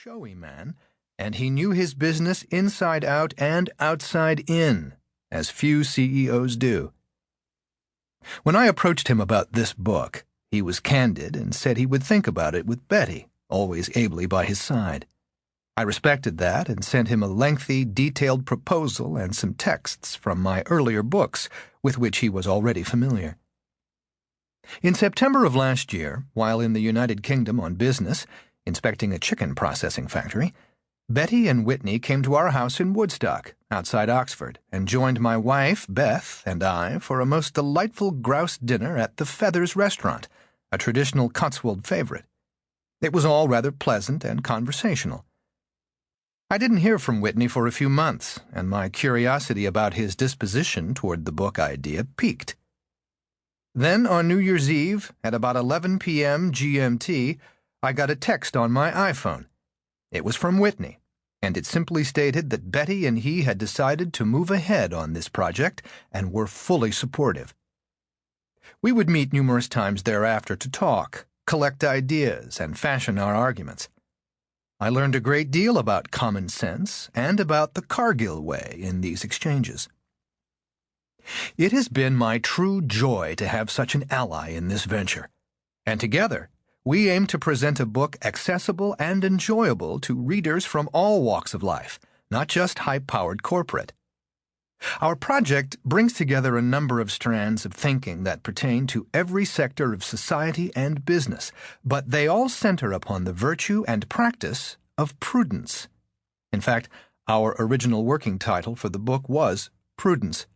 showy man, and he knew his business inside out and outside in, as few CEOs do. When I approached him about this book, he was candid and said he would think about it with Betty, always ably by his side. I respected that and sent him a lengthy, detailed proposal and some texts from my earlier books, with which he was already familiar. In September of last year, while in the United Kingdom on business, inspecting a chicken processing factory, Betty and Whitney came to our house in Woodstock, outside Oxford, and joined my wife, Beth, and I for a most delightful grouse dinner at the Feathers restaurant, a traditional Cotswold favorite. It was all rather pleasant and conversational. I didn't hear from Whitney for a few months, and my curiosity about his disposition toward the book idea piqued. Then, on New Year's Eve, at about 11 p.m. GMT, I got a text on my iPhone. It was from Whitney, and it simply stated that Betty and he had decided to move ahead on this project and were fully supportive. We would meet numerous times thereafter to talk, collect ideas, and fashion our arguments. I learned a great deal about common sense and about the Cargill way in these exchanges. It has been my true joy to have such an ally in this venture, and together we aim to present a book accessible and enjoyable to readers from all walks of life, not just high-powered corporate. Our project brings together a number of strands of thinking that pertain to every sector of society and business, but they all center upon the virtue and practice of prudence. In fact, our original working title for the book was Prudence.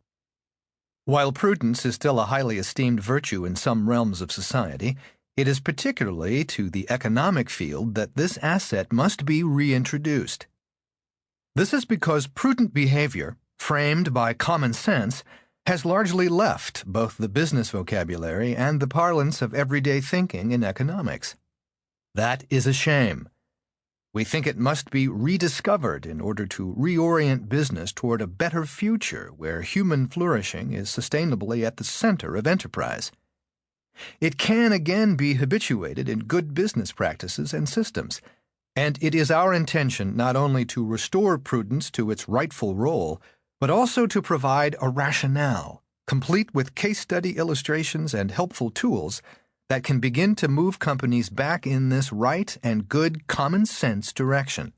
While prudence is still a highly esteemed virtue in some realms of society, it is particularly to the economic field that this asset must be reintroduced. This is because prudent behavior, framed by common sense, has largely left both the business vocabulary and the parlance of everyday thinking in economics. That is a shame. We think it must be rediscovered in order to reorient business toward a better future where human flourishing is sustainably at the center of enterprise. It can again be habituated in good business practices and systems, and it is our intention not only to restore prudence to its rightful role, but also to provide a rationale, complete with case study illustrations and helpful tools that can begin to move companies back in this right and good common sense direction.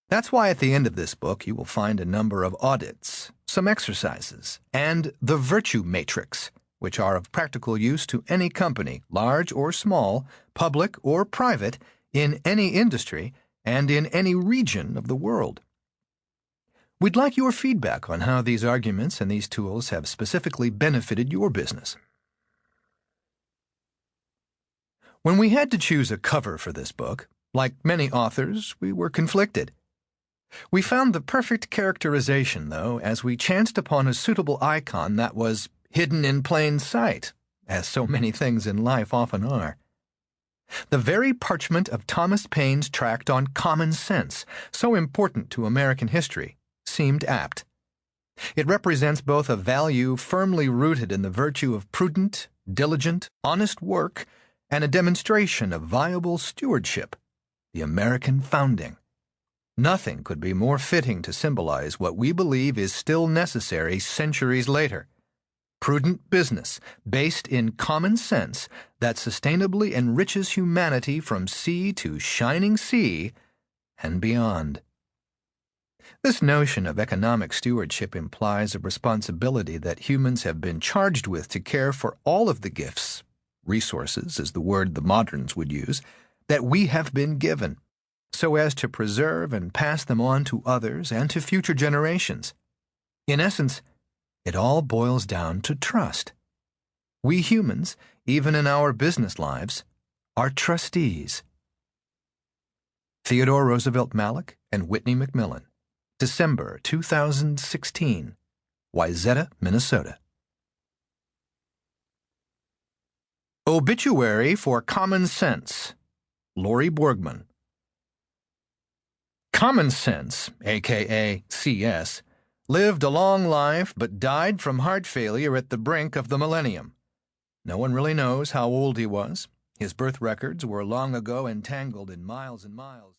That's why at the end of this book you will find a number of audits, some exercises, and the virtue matrix, which are of practical use to any company, large or small, public or private, in any industry and in any region of the world. We'd like your feedback on how these arguments and these tools have specifically benefited your business. When we had to choose a cover for this book, like many authors, we were conflicted. We found the perfect characterization, though, as we chanced upon a suitable icon that was hidden in plain sight, as so many things in life often are. The very parchment of Thomas Paine's tract on common sense, so important to American history, seemed apt. It represents both a value firmly rooted in the virtue of prudent, diligent, honest work, and a demonstration of viable stewardship, the American founding. Nothing could be more fitting to symbolize what we believe is still necessary centuries later. Prudent business, based in common sense, that sustainably enriches humanity from sea to shining sea and beyond. This notion of economic stewardship implies a responsibility that humans have been charged with to care for all of the gifts, resources is the word the moderns would use, that we have been given, so as to preserve and pass them on to others and to future generations. In essence, it all boils down to trust. We humans, even in our business lives, are trustees. Theodore Roosevelt Malloch and Whitney MacMillan, December 2016, Wayzata, Minnesota. Obituary for Common Sense, Lori Borgman. Common Sense, a.k.a. CS, lived a long life but died from heart failure at the brink of the millennium. No one really knows how old he was. His birth records were long ago entangled in miles and miles.